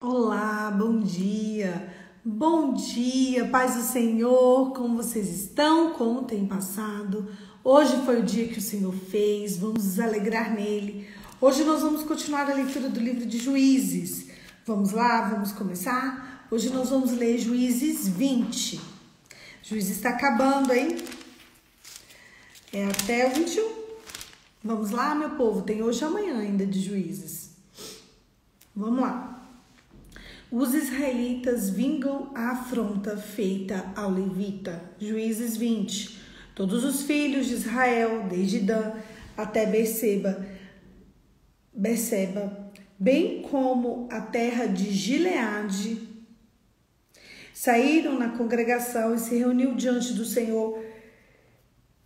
Olá, bom dia! Bom dia, paz do Senhor! Como vocês estão? Como tem passado? Hoje foi o dia que o Senhor fez, vamos nos alegrar nele. Hoje nós vamos continuar a leitura do livro de Juízes. Vamos lá, vamos começar? Hoje nós vamos ler Juízes 20. Juízes está acabando, hein? É até o 21. Vamos lá, meu povo, tem hoje e amanhã ainda de Juízes. Vamos lá. Os israelitas vingam a afronta feita ao levita. Juízes 20. Todos os filhos de Israel, desde Dan até Berseba, bem como a terra de Gileade, saíram na congregação e se reuniu diante do Senhor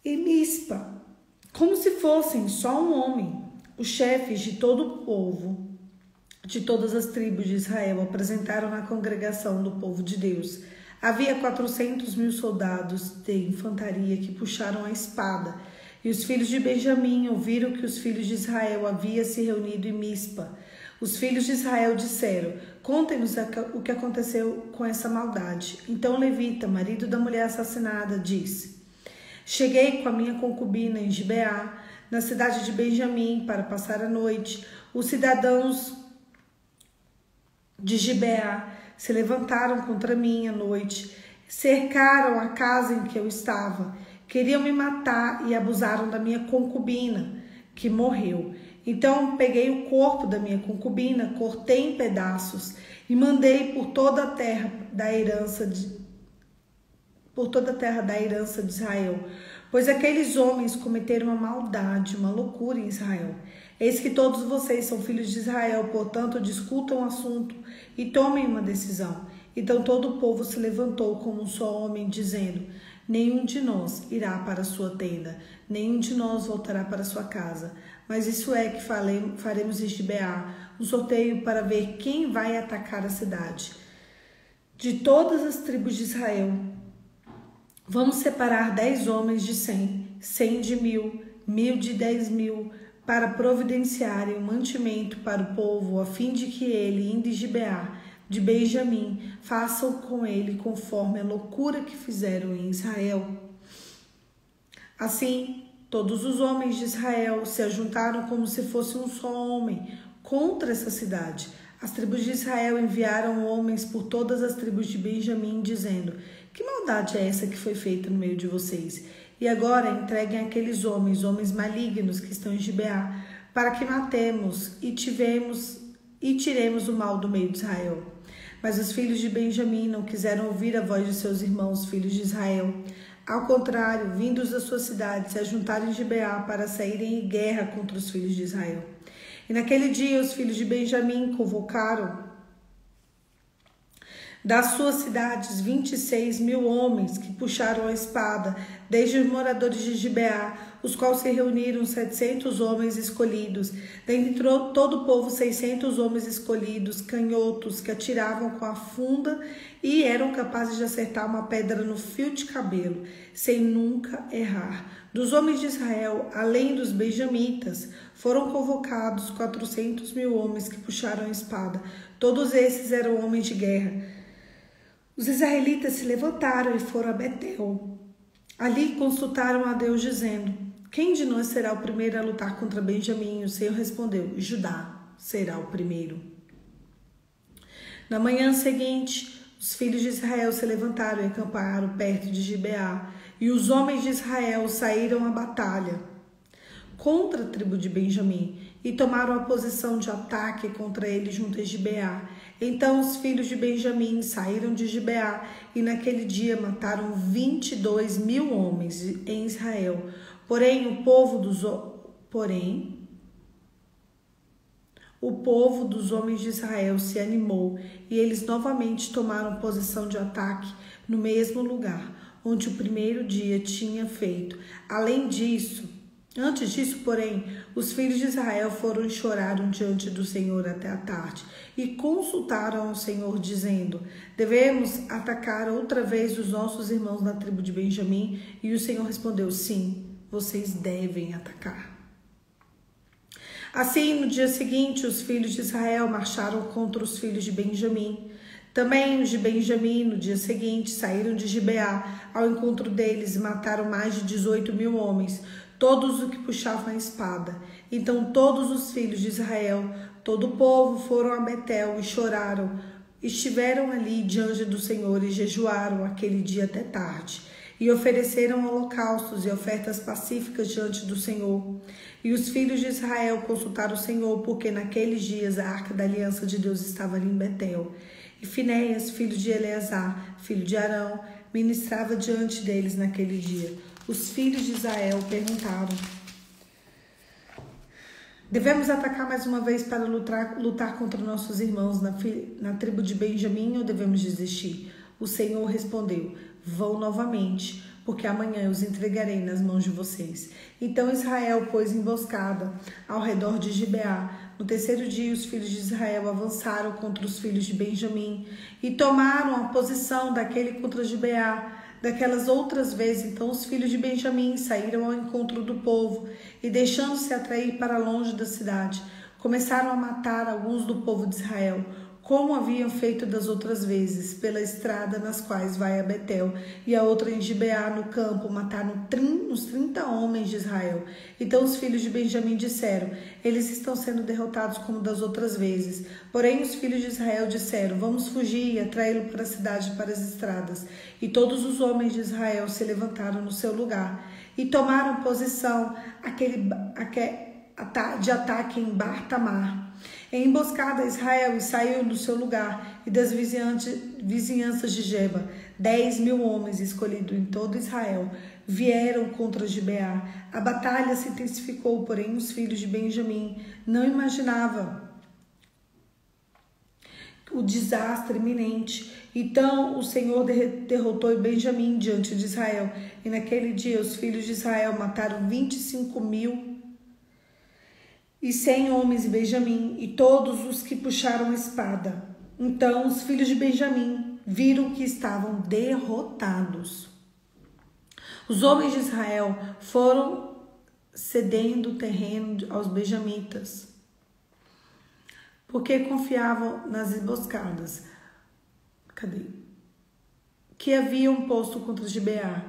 em Mispa, como se fossem só um homem. Os chefes de todo o povo, de todas as tribos de Israel, apresentaram na congregação do povo de Deus. Havia 400.000 soldados de infantaria que puxaram a espada. E os filhos de Benjamim ouviram que os filhos de Israel haviam se reunido em Mispa. Os filhos de Israel disseram: "Contem-nos o que aconteceu com essa maldade." Então Levita, marido da mulher assassinada, disse: "Cheguei com a minha concubina em Gibeá, na cidade de Benjamim, para passar a noite. Os cidadãos de Gibeá se levantaram contra mim à noite, cercaram a casa em que eu estava, queriam me matar e abusaram da minha concubina, que morreu. Então peguei o corpo da minha concubina, cortei em pedaços e mandei por toda a terra da herança de Israel, pois aqueles homens cometeram uma maldade, uma loucura em Israel. Eis que todos vocês são filhos de Israel, portanto discutam o assunto e tomem uma decisão." Então todo o povo se levantou como um só homem, dizendo: "Nenhum de nós irá para a sua tenda, nenhum de nós voltará para a sua casa. Mas isso é que faremos em Gibeá, um sorteio para ver quem vai atacar a cidade. De todas as tribos de Israel, vamos separar 10 homens de 100, 100 de 1.000, 1.000 de 10.000, para providenciarem o mantimento para o povo, a fim de que ele, indo de Gibeá, de Benjamim, façam com ele conforme a loucura que fizeram em Israel." Assim, todos os homens de Israel se ajuntaram como se fosse um só homem contra essa cidade. As tribos de Israel enviaram homens por todas as tribos de Benjamim, dizendo: "Que maldade é essa que foi feita no meio de vocês? E agora entreguem aqueles homens malignos que estão em Gibeá, para que matemos e tiremos o mal do meio de Israel." Mas os filhos de Benjamim não quiseram ouvir a voz de seus irmãos, filhos de Israel. Ao contrário, vindos da sua cidade, se ajuntaram em Gibeá para saírem em guerra contra os filhos de Israel. E naquele dia os filhos de Benjamim convocaram das suas cidades 26.000 homens que puxaram a espada, desde os moradores de Gibeá, os quais se reuniram 700 homens escolhidos, dentre todo o povo 600 homens escolhidos, canhotos, que atiravam com a funda e eram capazes de acertar uma pedra no fio de cabelo, sem nunca errar. Dos homens de Israel, além dos benjamitas, foram convocados 400.000 homens que puxaram a espada. Todos esses eram homens de guerra. Os israelitas se levantaram e foram a Betel. Ali consultaram a Deus, dizendo: "Quem de nós será o primeiro a lutar contra Benjamim?" O Senhor respondeu: "Judá será o primeiro." Na manhã seguinte, os filhos de Israel se levantaram e acamparam perto de Gibeá, e os homens de Israel saíram à batalha contra a tribo de Benjamim e tomaram a posição de ataque contra ele junto a Gibeá. Então os filhos de Benjamim saíram de Gibeá e naquele dia mataram 22.000 homens em Israel. Porém, o povo dos homens de Israel se animou e eles novamente tomaram posição de ataque no mesmo lugar onde o primeiro dia tinha feito. Antes disso, porém, os filhos de Israel foram e choraram diante do Senhor até a tarde e consultaram ao Senhor, dizendo: "Devemos atacar outra vez os nossos irmãos na tribo de Benjamim?" E o Senhor respondeu: "Sim, vocês devem atacar." Assim, no dia seguinte, os filhos de Israel marcharam contra os filhos de Benjamim. Também os de Benjamim, no dia seguinte, saíram de Gibeá ao encontro deles e mataram mais de 18.000 homens, todos os que puxavam a espada. Então todos os filhos de Israel, todo o povo, foram a Betel e choraram. Estiveram ali diante do Senhor e jejuaram aquele dia até tarde. E ofereceram holocaustos e ofertas pacíficas diante do Senhor. E os filhos de Israel consultaram o Senhor, porque naqueles dias a arca da aliança de Deus estava ali em Betel. E Finéias, filho de Eleazar, filho de Arão, ministrava diante deles naquele dia. Os filhos de Israel perguntaram: devemos atacar mais uma vez para lutar contra nossos irmãos na tribo de Benjamim ou devemos desistir? O Senhor respondeu: vão novamente, porque amanhã eu os entregarei nas mãos de vocês. Então Israel pôs emboscada ao redor de Gibeá. No terceiro dia, os filhos de Israel avançaram contra os filhos de Benjamim e tomaram a posição daquele contra Gibeá. Daquelas outras vezes, então, os filhos de Benjamim saíram ao encontro do povo e, deixando-se atrair para longe da cidade, começaram a matar alguns do povo de Israel, como haviam feito das outras vezes, pela estrada nas quais vai a Betel, e a outra em Gibeá, no campo, mataram uns 30 homens de Israel. Então os filhos de Benjamim disseram: eles estão sendo derrotados como das outras vezes. Porém os filhos de Israel disseram: vamos fugir e atraí-lo para a cidade, para as estradas. E todos os homens de Israel se levantaram no seu lugar e tomaram posição de ataque em Bar-Tamar. Em emboscada Israel e saiu do seu lugar e das vizinhanças de Geba. 10.000 homens escolhidos em todo Israel vieram contra Gibeá. A batalha se intensificou, porém os filhos de Benjamim não imaginavam o desastre iminente. Então o Senhor derrotou Benjamim diante de Israel. E naquele dia os filhos de Israel mataram 25.100 homens de Benjamim e todos os que puxaram a espada. Então os filhos de Benjamim viram que estavam derrotados. Os homens de Israel foram cedendo terreno aos benjamitas, porque confiavam nas emboscadas que haviam posto contra Gibeá.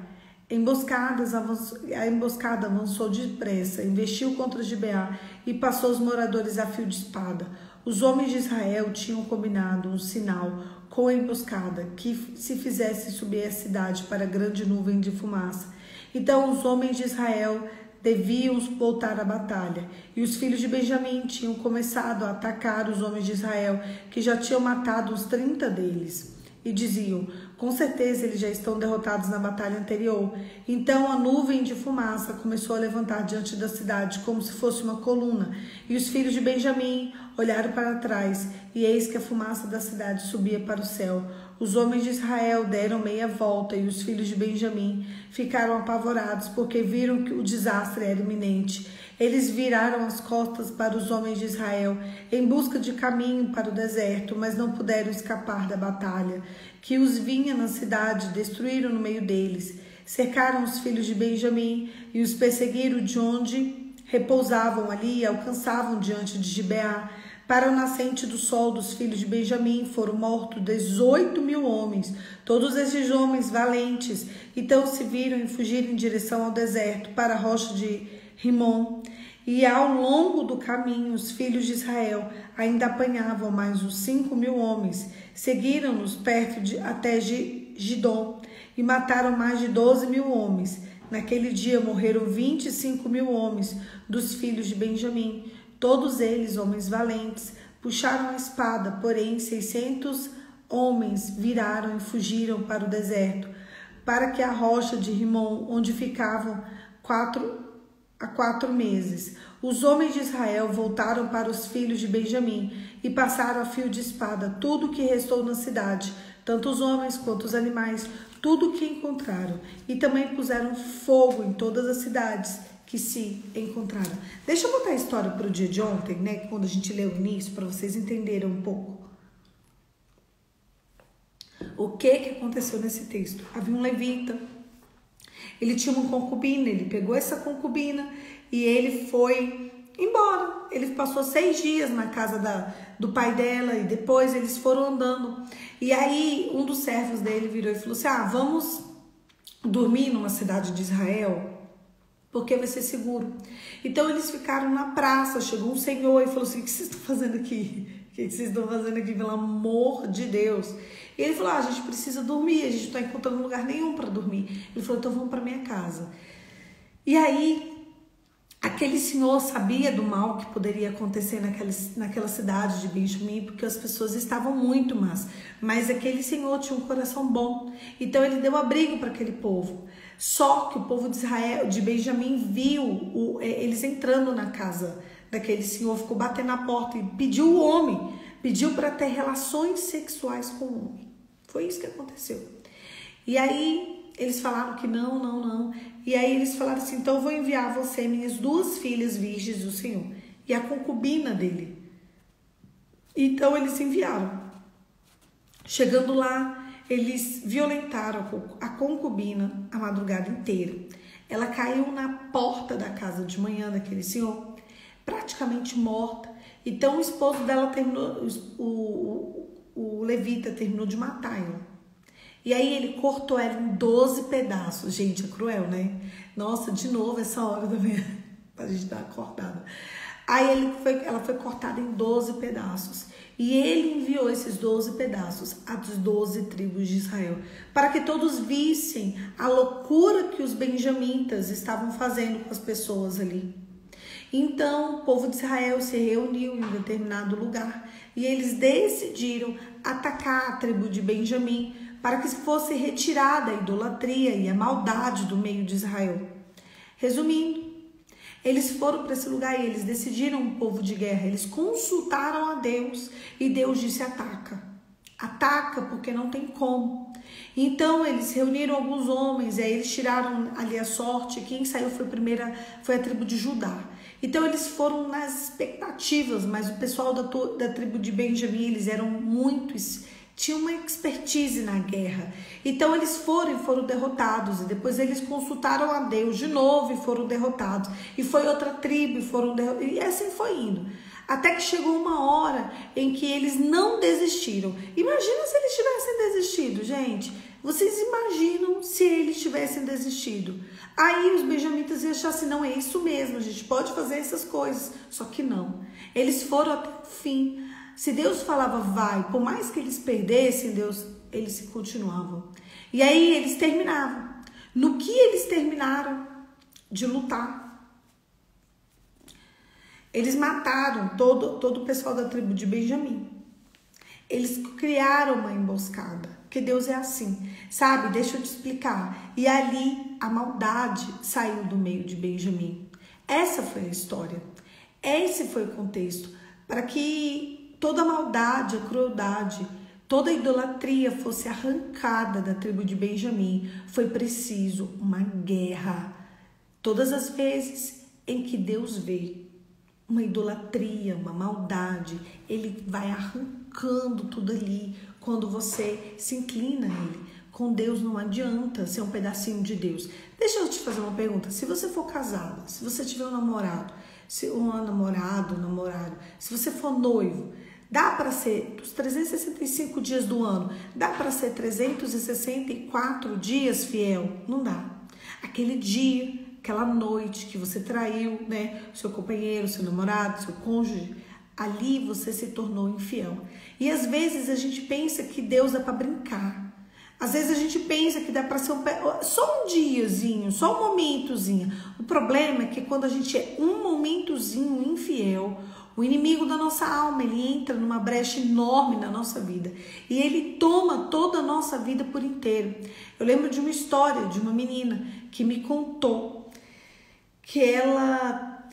A emboscada avançou depressa, investiu contra Gibeá e passou os moradores a fio de espada. Os homens de Israel tinham combinado um sinal com a emboscada, que se fizesse subir a cidade para grande nuvem de fumaça. Então os homens de Israel deviam voltar à batalha. E os filhos de Benjamim tinham começado a atacar os homens de Israel, que já tinham matado uns 30 deles. E diziam: com certeza eles já estão derrotados na batalha anterior. Então a nuvem de fumaça começou a levantar diante da cidade, como se fosse uma coluna. E os filhos de Benjamim olharam para trás, e eis que a fumaça da cidade subia para o céu. Os homens de Israel deram meia volta, e os filhos de Benjamim ficaram apavorados, porque viram que o desastre era iminente. Eles viraram as costas para os homens de Israel, em busca de caminho para o deserto, mas não puderam escapar da batalha, que os vinha na cidade, destruíram no meio deles. Cercaram os filhos de Benjamim e os perseguiram de onde repousavam ali e alcançavam diante de Gibeá. Para o nascente do sol dos filhos de Benjamim foram mortos 18.000 homens, todos esses homens valentes. Então se viram e fugiram em direção ao deserto, para a rocha de Rimon. E ao longo do caminho os filhos de Israel ainda apanhavam mais uns 5.000 homens. Seguiram-nos até Gidom e mataram mais de 12.000 homens. Naquele dia morreram 25.000 homens dos filhos de Benjamim. Todos eles, homens valentes, puxaram a espada, porém 600 homens viraram e fugiram para o deserto, para que a rocha de Rimon, onde ficavam há 4 meses. Os homens de Israel voltaram para os filhos de Benjamim e passaram a fio de espada tudo o que restou na cidade, tanto os homens quanto os animais, tudo o que encontraram, e também puseram fogo em todas as cidades que se encontraram. Deixa eu botar a história para o dia de ontem, né? Quando a gente leu o início, para vocês entenderem um pouco o que aconteceu nesse texto. Havia um levita, ele tinha uma concubina, ele pegou essa concubina e ele foi embora. Ele passou 6 dias na casa do pai dela e depois eles foram andando. E aí um dos servos dele virou e falou assim, vamos dormir numa cidade de Israel, porque vai ser seguro. Então eles ficaram na praça, chegou um senhor e falou assim, o que vocês estão fazendo aqui? O que vocês estão fazendo aqui, pelo amor de Deus? E ele falou, a gente precisa dormir, a gente não está encontrando lugar nenhum para dormir. Ele falou, então vamos para minha casa. E aí, aquele senhor sabia do mal que poderia acontecer naquela cidade de Benjamim, porque as pessoas estavam muito más. Mas aquele senhor tinha um coração bom. Então ele deu abrigo para aquele povo. Só que o povo de Israel, de Benjamim, viu eles entrando na casa daquele senhor, ficou batendo na porta e pediu o homem, pediu para ter relações sexuais com o homem. Foi isso que aconteceu. E aí eles falaram que não. E aí eles falaram assim, então eu vou enviar a você minhas 2 filhas virgens do Senhor e a concubina dele. Então eles enviaram. Chegando lá, eles violentaram a concubina a madrugada inteira. Ela caiu na porta da casa de manhã daquele senhor, praticamente morta. Então o esposo dela terminou, o levita terminou de matar ela. E aí ele cortou ela em 12 pedaços. Gente, é cruel, né? Nossa, de novo essa hora da manhã, pra gente dar acordada. Aí ela foi cortada em 12 pedaços. E ele enviou esses 12 pedaços às 12 tribos de Israel, para que todos vissem a loucura que os benjamitas estavam fazendo com as pessoas ali. Então o povo de Israel se reuniu em um determinado lugar e eles decidiram atacar a tribo de Benjamim para que fosse retirada a idolatria e a maldade do meio de Israel. Resumindo, eles foram para esse lugar e eles decidiram um povo de guerra. Eles consultaram a Deus e Deus disse ataca. Ataca porque não tem como. Então eles reuniram alguns homens e aí eles tiraram ali a sorte. Quem saiu foi a tribo de Judá. Então eles foram nas expectativas, mas o pessoal da tribo de Benjamim, eles eram muitos, tinham uma expertise na guerra. Então eles foram derrotados e depois eles consultaram a Deus de novo e foram derrotados. E foi outra tribo e foram derrotados. E assim foi indo. Até que chegou uma hora em que eles não desistiram. Imagina se eles tivessem desistido, gente. Vocês imaginam se eles tivessem desistido? Aí os benjamitas iam achar assim, não, é isso mesmo, a gente pode fazer essas coisas. Só que não. Eles foram até o fim. Se Deus falava vai, por mais que eles perdessem, eles continuavam. E aí eles terminavam. No que eles terminaram de lutar? Eles mataram todo o pessoal da tribo de Benjamim. Eles criaram uma emboscada, porque Deus é assim, sabe? Deixa eu te explicar. E ali a maldade saiu do meio de Benjamim. Essa foi a história. Esse foi o contexto. Para que toda a maldade, a crueldade, toda a idolatria fosse arrancada da tribo de Benjamim, foi preciso uma guerra. Todas as vezes em que Deus vê uma idolatria, uma maldade, ele vai arrancando tudo ali quando você se inclina a ele. Com Deus não adianta ser um pedacinho de Deus. Deixa eu te fazer uma pergunta. Se você for casada, se você tiver um namorado, se você for noivo, dá para ser, dos 365 dias do ano, dá para ser 364 dias fiel? Não dá. Aquele dia, aquela noite que você traiu, né, seu companheiro, seu namorado, seu cônjuge, ali você se tornou infiel. E às vezes a gente pensa que Deus dá para brincar. Às vezes a gente pensa que dá para ser só um diazinho, só um momentozinho. O problema é que quando a gente é um momentozinho infiel, o inimigo da nossa alma, ele entra numa brecha enorme na nossa vida. E ele toma toda a nossa vida por inteiro. Eu lembro de uma história de uma menina que me contou que ela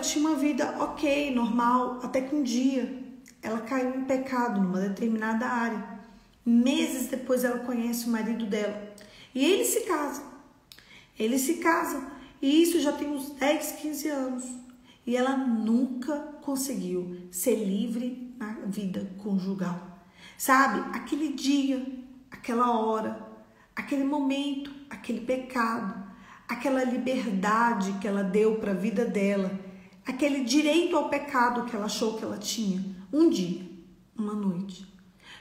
tinha uma vida ok, normal, até que um dia ela caiu em pecado numa determinada área. Meses depois ela conhece o marido dela e eles se casam. E isso já tem uns 10, 15 anos. E ela nunca conseguiu ser livre na vida conjugal. Sabe? Aquele dia, aquela hora, aquele momento, aquele pecado, aquela liberdade que ela deu para a vida dela, aquele direito ao pecado que ela achou que ela tinha, um dia, uma noite,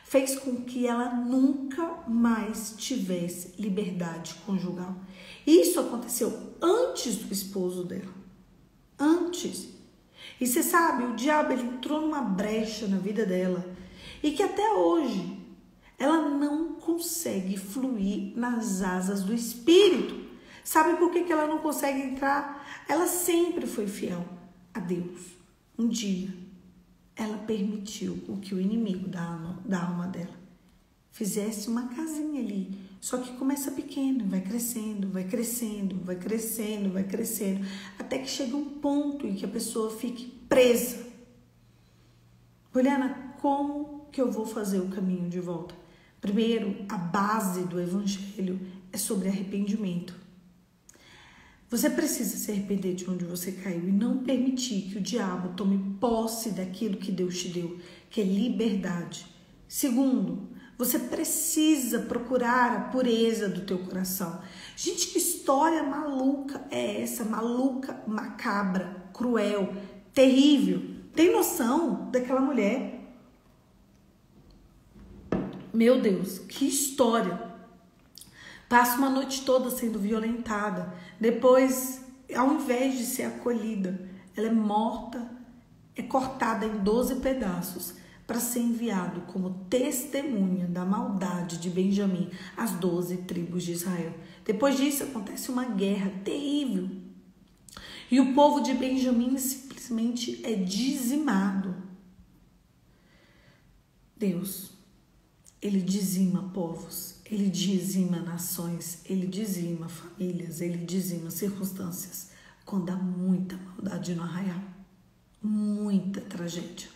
fez com que ela nunca mais tivesse liberdade conjugal. Isso aconteceu antes do esposo dela. Antes. E você sabe, o diabo ele entrou numa brecha na vida dela e que até hoje ela não consegue fluir nas asas do Espírito. Sabe por que ela não consegue entrar? Ela sempre foi fiel a Deus. Um dia, ela permitiu o que o inimigo da alma dela fizesse uma casinha ali. Só que começa pequeno, vai crescendo, vai crescendo, vai crescendo, vai crescendo, até que chega um ponto em que a pessoa fique presa. Juliana, como que eu vou fazer o caminho de volta? Primeiro, a base do evangelho é sobre arrependimento. Você precisa se arrepender de onde você caiu e não permitir que o diabo tome posse daquilo que Deus te deu, que é liberdade. Segundo, você precisa procurar a pureza do teu coração. Gente, que história maluca é essa? Maluca, macabra, cruel, terrível. Tem noção daquela mulher? Meu Deus, que história. Passa uma noite toda sendo violentada. Depois, ao invés de ser acolhida, ela é morta, é cortada em 12 pedaços para ser enviado como testemunha da maldade de Benjamim às 12 tribos de Israel. Depois disso, acontece uma guerra terrível. E o povo de Benjamim simplesmente é dizimado. Deus, ele dizima povos. Ele dizima nações, ele dizima famílias, ele dizima circunstâncias quando há muita maldade no arraial, muita tragédia.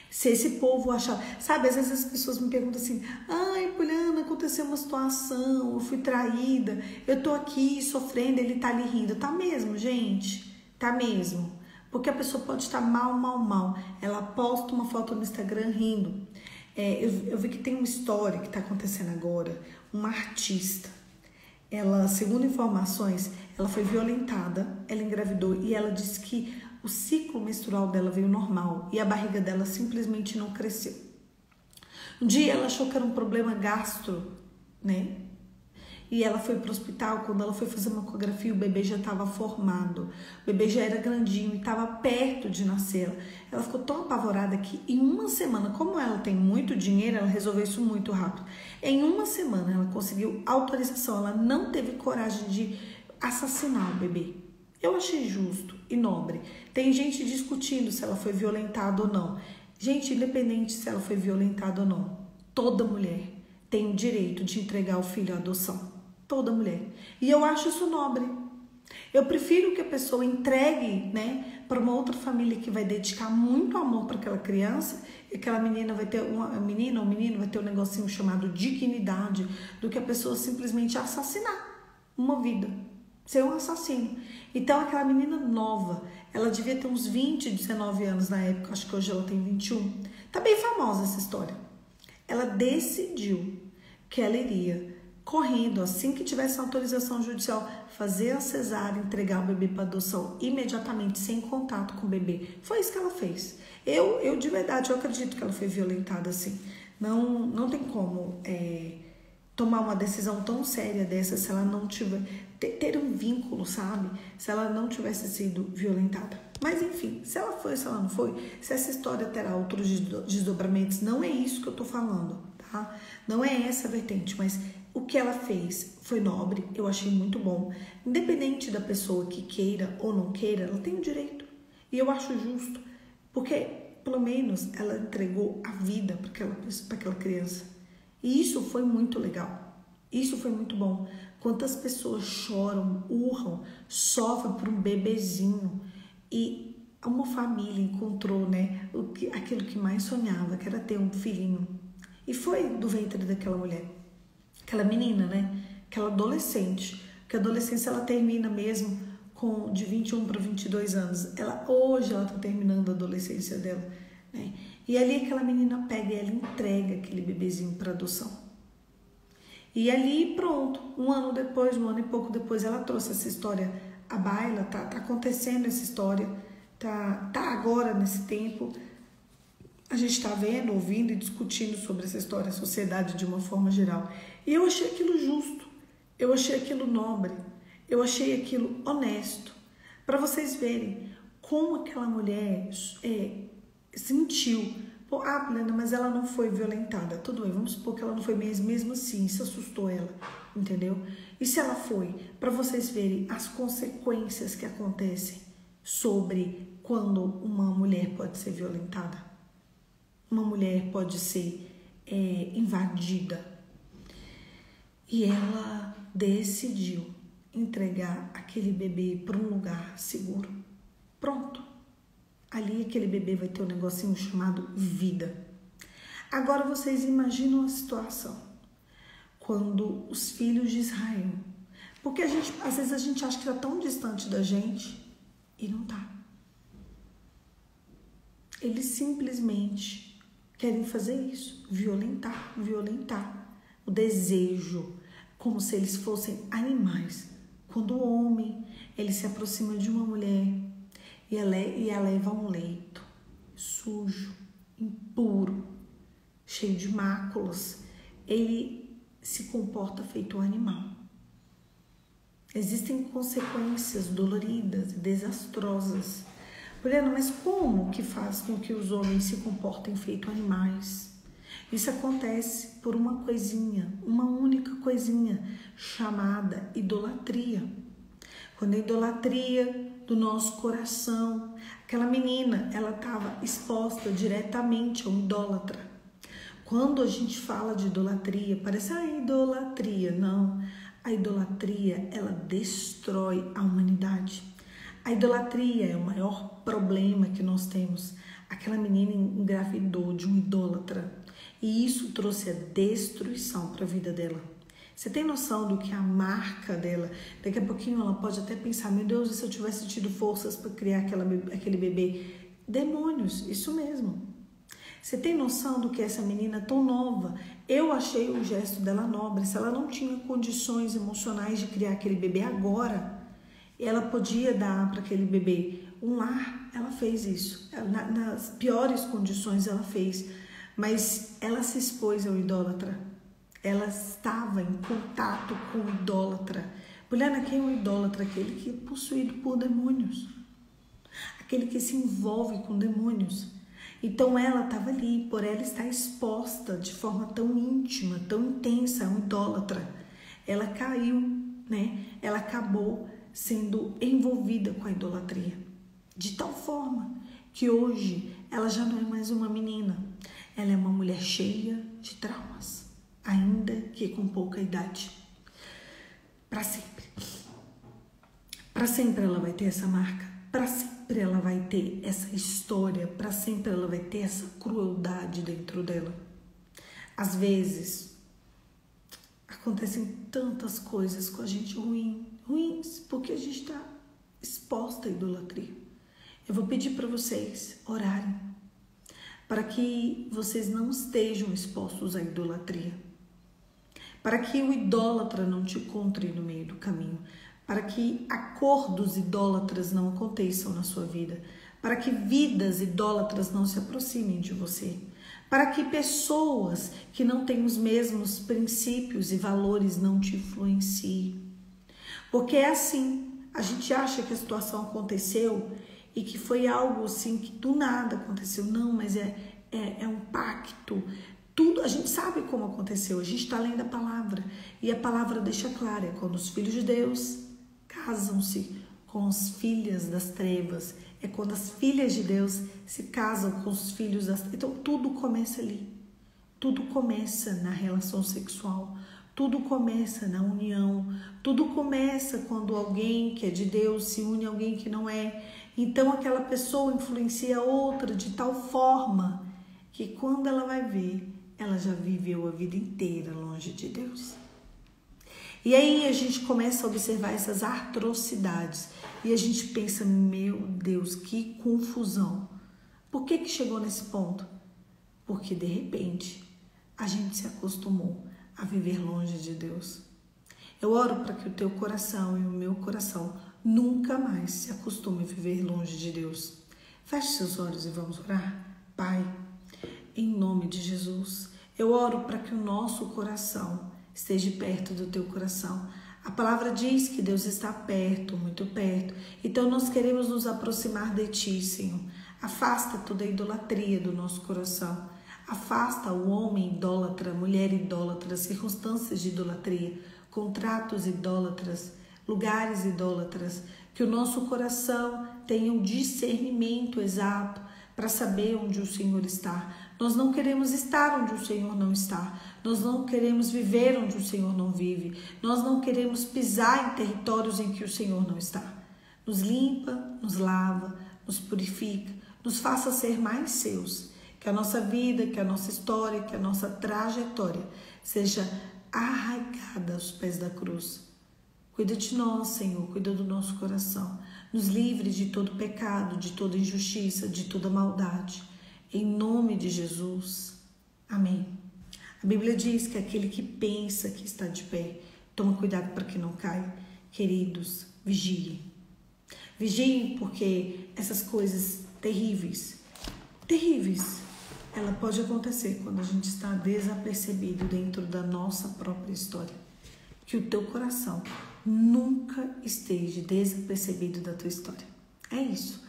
Se esse povo achar, sabe, às vezes as pessoas me perguntam assim, ai, Juliana, aconteceu uma situação, eu fui traída, eu tô aqui sofrendo, ele tá ali rindo. Tá mesmo, gente? Tá mesmo. Porque a pessoa pode estar mal. Ela posta uma foto no Instagram rindo. Eu vi que tem uma história que está acontecendo agora. Uma artista, ela, segundo informações, ela foi violentada, ela engravidou e ela disse que o ciclo menstrual dela veio normal e a barriga dela simplesmente não cresceu. Um dia ela achou que era um problema gastro, né? E ela foi para o hospital. Quando ela foi fazer uma ecografia, o bebê já estava formado. O bebê já era grandinho e estava perto de nascer. Ela ficou tão apavorada que em uma semana, como ela tem muito dinheiro, ela resolveu isso muito rápido. Em uma semana ela conseguiu autorização. Ela não teve coragem de assassinar o bebê. Eu achei justo e nobre. Tem gente discutindo se ela foi violentada ou não. Gente, independente se ela foi violentada ou não, toda mulher tem o direito de entregar o filho à adoção. Toda mulher. E eu acho isso nobre. Eu prefiro que a pessoa entregue, né, para uma outra família que vai dedicar muito amor para aquela criança e aquela menina vai ter uma menina ou menino vai ter um negocinho chamado dignidade, do que a pessoa simplesmente assassinar uma vida, ser um assassino. Então aquela menina nova, ela devia ter uns 20, 19 anos na época, acho que hoje ela tem 21. Tá bem famosa essa história. Ela decidiu que ela iria correndo, assim que tivesse autorização judicial, fazer a cesárea, entregar o bebê para adoção imediatamente, sem contato com o bebê. Foi isso que ela fez. Eu de verdade, eu acredito que ela foi violentada assim. Não tem como tomar uma decisão tão séria dessa se ela não tiver, ter um vínculo, sabe? Se ela não tivesse sido violentada. Mas enfim, se ela foi, se ela não foi, se essa história terá outros desdobramentos, não é isso que eu tô falando, tá? Não é essa a vertente, mas o que ela fez foi nobre, eu achei muito bom. Independente da pessoa que queira ou não queira, ela tem o direito. E eu acho justo, porque pelo menos ela entregou a vida para aquela criança. E isso foi muito legal. Isso foi muito bom. Quantas pessoas choram, urram, sofrem por um bebezinho e uma família encontrou, né, aquilo que mais sonhava, que era ter um filhinho. E foi do ventre daquela mulher. Aquela menina, né? Aquela adolescente. Porque a adolescência ela termina mesmo de 21 para 22 anos. Hoje ela tá terminando a adolescência dela, né? E ali aquela menina pega e ela entrega aquele bebezinho para adoção. E ali pronto, um ano e pouco depois ela trouxe essa história a baila, tá acontecendo essa história, tá agora nesse tempo. A gente está vendo, ouvindo e discutindo sobre essa história, a sociedade de uma forma geral. E eu achei aquilo justo, eu achei aquilo nobre, eu achei aquilo honesto. Para vocês verem como aquela mulher sentiu. Pô, Plena, mas ela não foi violentada. Tudo bem, vamos supor que ela não foi mesmo assim, isso assustou ela, entendeu? E se ela foi? Para vocês verem as consequências que acontecem sobre quando uma mulher pode ser violentada. Uma mulher pode ser invadida. E ela decidiu entregar aquele bebê para um lugar seguro. Pronto. Ali aquele bebê vai ter um negocinho chamado vida. Agora vocês imaginam a situação. Quando os filhos de Israel... Porque às vezes a gente acha que está tão distante da gente e não está. Eles simplesmente querem fazer isso, violentar. O desejo, como se eles fossem animais. Quando o homem, ele se aproxima de uma mulher e a leva a um leito sujo, impuro, cheio de máculas, ele se comporta feito um animal. Existem consequências doloridas, desastrosas. Poliana, mas como que faz com que os homens se comportem feito animais? Isso acontece por uma coisinha, uma única coisinha, chamada idolatria. Quando a idolatria do nosso coração, aquela menina, ela estava exposta diretamente a um idólatra. Quando a gente fala de idolatria, parece idolatria. Não, a idolatria, ela destrói a humanidade. A idolatria é o maior problema que nós temos. Aquela menina engravidou de um idólatra e isso trouxe a destruição para a vida dela. Você tem noção do que é a marca dela? Daqui a pouquinho ela pode até pensar, meu Deus, e se eu tivesse tido forças para criar aquele bebê? Demônios, isso mesmo. Você tem noção do que é essa menina tão nova? Eu achei o gesto dela nobre. Se ela não tinha condições emocionais de criar aquele bebê agora, ela podia dar para aquele bebê um lar, ela fez isso. Nas piores condições ela fez, mas ela se expôs ao idólatra. Ela estava em contato com o idólatra. Poliana, quem é o idólatra? Aquele que é possuído por demônios. Aquele que se envolve com demônios. Então ela estava ali, por ela estar exposta de forma tão íntima, tão intensa a um idólatra. Ela caiu, né? Ela acabou sendo envolvida com a idolatria, de tal forma que hoje ela já não é mais uma menina, ela é uma mulher cheia de traumas, ainda que com pouca idade. Para sempre ela vai ter essa marca, para sempre ela vai ter essa história, para sempre ela vai ter essa crueldade dentro dela. Às vezes acontecem tantas coisas com a gente ruins, porque a gente está exposta à idolatria. Eu vou pedir para vocês orarem, para que vocês não estejam expostos à idolatria, para que o idólatra não te encontre no meio do caminho, para que acordos idólatras não aconteçam na sua vida, para que vidas idólatras não se aproximem de você, para que pessoas que não têm os mesmos princípios e valores não te influenciem. Porque é assim, a gente acha que a situação aconteceu e que foi algo assim que do nada aconteceu. Não, mas é um pacto. Tudo, a gente sabe como aconteceu, a gente está lendo a palavra. E a palavra deixa clara, é quando os filhos de Deus casam-se com as filhas das trevas. É quando as filhas de Deus se casam com os filhos das trevas. Então tudo começa ali. Tudo começa na relação sexual. Tudo começa na união, tudo começa quando alguém que é de Deus se une a alguém que não é. Então aquela pessoa influencia outra de tal forma que quando ela vai ver, ela já viveu a vida inteira longe de Deus. E aí a gente começa a observar essas atrocidades e a gente pensa, meu Deus, que confusão. Por que chegou nesse ponto? Porque de repente a gente se acostumou a viver longe de Deus. Eu oro para que o teu coração e o meu coração nunca mais se acostume a viver longe de Deus. Feche seus olhos e vamos orar. Pai, em nome de Jesus, eu oro para que o nosso coração esteja perto do teu coração. A palavra diz que Deus está perto, muito perto. Então nós queremos nos aproximar de ti, Senhor. Afasta toda a idolatria do nosso coração. Afasta o homem idólatra, a mulher idólatra, circunstâncias de idolatria, contratos idólatras, lugares idólatras. Que o nosso coração tenha um discernimento exato para saber onde o Senhor está. Nós não queremos estar onde o Senhor não está. Nós não queremos viver onde o Senhor não vive. Nós não queremos pisar em territórios em que o Senhor não está. Nos limpa, nos lava, nos purifica, nos faça ser mais seus. Que a nossa vida, que a nossa história, que a nossa trajetória seja arraigada aos pés da cruz. Cuida de nós, Senhor, cuida do nosso coração. Nos livre de todo pecado, de toda injustiça, de toda maldade. Em nome de Jesus. Amém. A Bíblia diz que aquele que pensa que está de pé, toma cuidado para que não caia. Queridos, vigiem. Vigiem porque essas coisas terríveis, ela pode acontecer quando a gente está desapercebido dentro da nossa própria história. Que o teu coração nunca esteja desapercebido da tua história. É isso.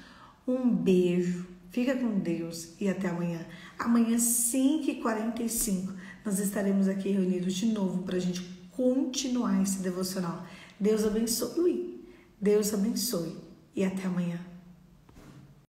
Um beijo. Fica com Deus e até amanhã. Amanhã, 5h45, nós estaremos aqui reunidos de novo para a gente continuar esse devocional. Deus abençoe. Deus abençoe. E até amanhã.